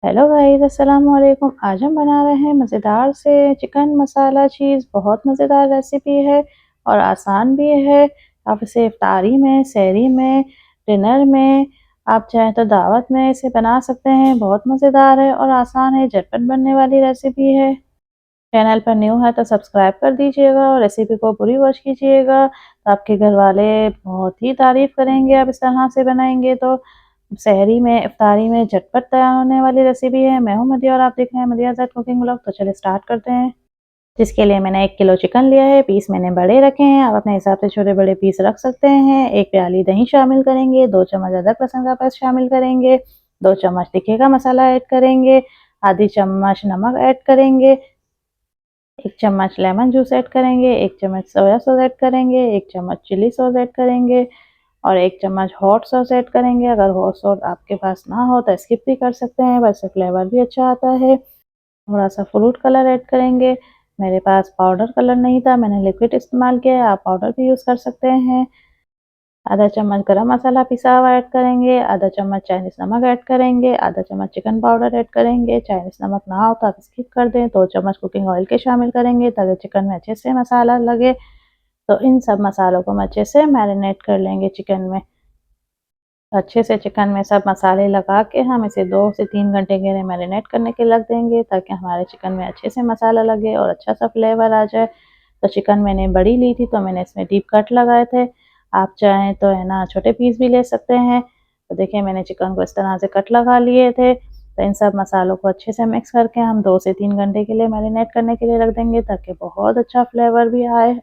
Hello guys, अस्सलाम वालेकुम। आज हम बना रहे हैं मज़ेदार से चिकन मसाला चीज़। बहुत मज़ेदार रेसिपी है और आसान भी है। आप इसे इफ्तारी में, सहरी में, डिनर में, आप चाहें तो दावत में इसे बना सकते हैं। बहुत मज़ेदार है और आसान है, झटपट बनने वाली रेसिपी है। चैनल पर न्यू है तो सब्सक्राइब कर दीजिएगा और रेसिपी को पूरी वॉच कीजिएगा। तो आपके घर वाले बहुत ही तारीफ़ करेंगे आप इस तरह से बनाएंगे तो। सहरी में, इफ्तारी में झटपट तैयार होने वाली रेसिपी है। मैं हूँ मदिया और आप देख रहे हैं मदिया ज़ेड कुकिंग व्लॉग। तो चलिए स्टार्ट करते हैं। जिसके लिए मैंने 1 किलो चिकन लिया है। पीस मैंने बड़े रखे हैं, आप अपने हिसाब से छोटे बड़े पीस रख सकते हैं। 1 प्याली दही शामिल करेंगे, 2 चम्मच अदरक लहसुन का पेस्ट शामिल करेंगे, 2 चम्मच तीखे का मसाला ऐड करेंगे, आधी चम्मच नमक ऐड करेंगे, 1 चम्मच लेमन जूस ऐड करेंगे, 1 चम्मच सोया सॉस ऐड करेंगे, 1 चम्मच चिली सॉस ऐड करेंगे और 1 चम्मच हॉट सॉस ऐड करेंगे। अगर हॉट सॉस आपके पास ना हो तो स्किप भी कर सकते हैं, वैसे फ्लेवर भी अच्छा आता है। थोड़ा सा फ्रूट कलर ऐड करेंगे। मेरे पास पाउडर कलर नहीं था, मैंने लिक्विड इस्तेमाल किया है, आप पाउडर भी यूज़ कर सकते हैं। आधा चम्मच गरम मसाला पिसा हुआ ऐड करेंगे, आधा चम्मच चाइनीज़ नमक ऐड करेंगे, आधा चम्मच चिकन पाउडर ऐड करेंगे। चाइनीज़ नमक ना हो तो आप स्किप कर दें। 2 चम्मच कुकिंग ऑयल के शामिल करेंगे ताकि चिकन में अच्छे से मसाला लगे। तो इन सब मसालों को हम अच्छे से मैरिनेट कर लेंगे चिकन में। अच्छे से चिकन में सब मसाले लगा के हम इसे 2 से 3 घंटे के लिए मैरिनेट करने के लिए रख देंगे ताकि हमारे चिकन में अच्छे से मसाला लगे और अच्छा सा फ्लेवर आ जाए। तो चिकन मैंने बड़ी ली थी तो मैंने इसमें डीप कट लगाए थे। आप चाहें तो है ना छोटे पीस भी ले सकते हैं। तो देखिए मैंने चिकन को इस तरह से कट लगा लिए थे। तो इन सब मसालों को अच्छे से मिक्स करके हम 2 से 3 घंटे के लिए मैरिनेट करने के लिए रख देंगे ताकि बहुत अच्छा फ्लेवर भी आए।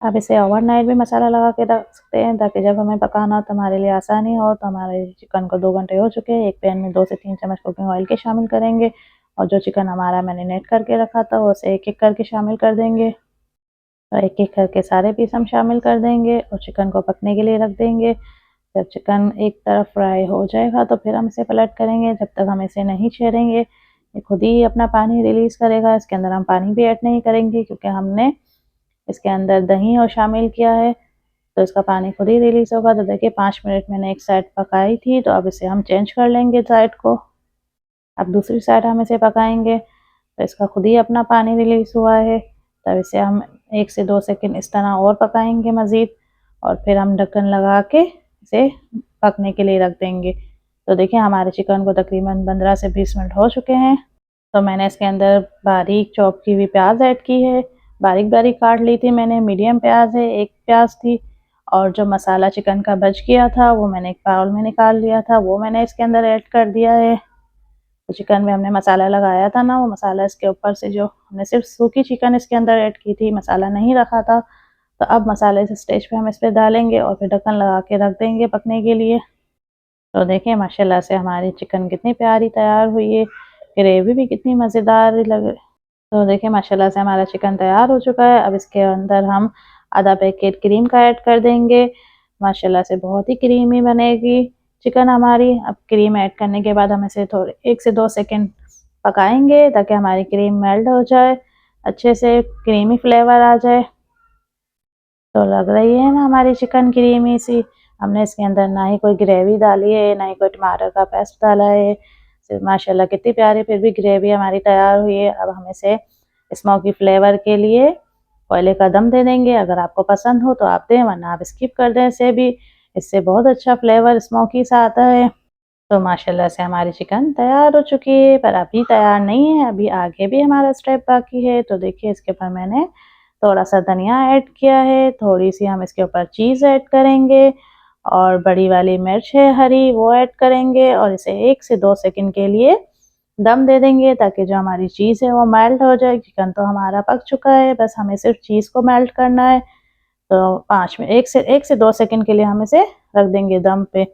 आप इसे ओवरनाइट भी मसाला लगा के रख सकते हैं ताकि जब हमें पकाना हो तो हमारे लिए आसानी हो। तो हमारे चिकन को 2 घंटे हो चुके हैं। एक पैन में 2 से 3 चम्मच कुकिंग ऑयल के शामिल करेंगे और जो चिकन हमारा मैरिनेट करके रखा था उसे एक-एक करके शामिल कर देंगे। तो एक-एक करके सारे पीस हम शामिल कर देंगे और चिकन को पकने के लिए रख देंगे। जब चिकन एक तरफ फ्राई हो जाएगा तो फिर हम इसे पलट करेंगे। जब तक हम इसे नहीं छेड़ेंगे ये खुद ही अपना पानी रिलीज़ करेगा। इसके अंदर हम पानी भी ऐड नहीं करेंगे क्योंकि हमने इसके अंदर दही और शामिल किया है तो इसका पानी खुद ही रिलीज़ होगा। तो देखिए 5 मिनट मैंने एक साइड पकाई थी तो अब इसे हम चेंज कर लेंगे साइड को। अब दूसरी साइड हम इसे पकाएंगे तो इसका खुद ही अपना पानी रिलीज़ हुआ है। तब इसे हम 1 से 2 सेकंड इस तरह और पकाएंगे मज़ीद और फिर हम ढक्कन लगा के इसे पकने के लिए रख देंगे। तो देखिए हमारे चिकन को तकरीबन 15 से 20 मिनट हो चुके हैं। तो मैंने इसके अंदर बारीक चॉप की हुई प्याज ऐड की है। बारीक-बारीक काट ली थी मैंने, मीडियम प्याज है, 1 प्याज थी और जो मसाला चिकन का बच गया था वो मैंने एक बाउल में निकाल लिया था, वो मैंने इसके अंदर ऐड कर दिया है। तो चिकन में हमने मसाला लगाया था ना, वो मसाला इसके ऊपर से जो हमने सिर्फ सूखी चिकन इसके अंदर ऐड की थी, मसाला नहीं रखा था। तो अब मसाले इस स्टेज पे हम इस पे डालेंगे और फिर ढक्कन लगा के रख देंगे पकने के लिए। तो देखिए माशाल्लाह से हमारी चिकन कितनी प्यारी तैयार हुई है, ग्रेवी भी कितनी मज़ेदार लग। तो देखिए माशाल्लाह से हमारा चिकन तैयार हो चुका है। अब इसके अंदर हम आधा पैकेट क्रीम का ऐड कर देंगे। माशाल्लाह से बहुत ही क्रीमी बनेगी चिकन हमारी। अब क्रीम ऐड करने के बाद हम इसे थोड़े 1 से 2 सेकंड पकाएंगे ताकि हमारी क्रीम मेल्ट हो जाए, अच्छे से क्रीमी फ्लेवर आ जाए। तो लग रही है ना हमारी चिकन क्रीमी सी। हमने इसके अंदर ना ही कोई ग्रेवी डाली है, ना ही कोई टमाटर का पेस्ट डाला है। सिर्फ माशाल्लाह कितनी प्यारी फिर भी ग्रेवी हमारी तैयार हुई है। अब हम इसे स्मोकी फ्लेवर के लिए कोयले का दम दे देंगे। अगर आपको पसंद हो तो आप दें, वरना आप स्किप कर दें इसे भी। इससे बहुत अच्छा फ्लेवर स्मोकी सा आता है। तो माशाल्लाह से हमारी चिकन तैयार हो चुकी है, पर अभी तैयार नहीं है, अभी आगे भी हमारा स्टेप बाकी है। तो देखिए इसके ऊपर मैंने थोड़ा-सा धनिया ऐड किया है, थोड़ी-सी हम इसके ऊपर चीज़ ऐड करेंगे और बड़ी वाली मिर्च है हरी वो ऐड करेंगे और इसे 1 से 2 सेकंड के लिए दम दे देंगे ताकि जो हमारी चीज़ है वो मेल्ट हो जाए। चिकन तो हमारा पक चुका है, बस हमें सिर्फ चीज़ को मेल्ट करना है। तो 1 से 2 सेकंड के लिए हम इसे रख देंगे दम पे।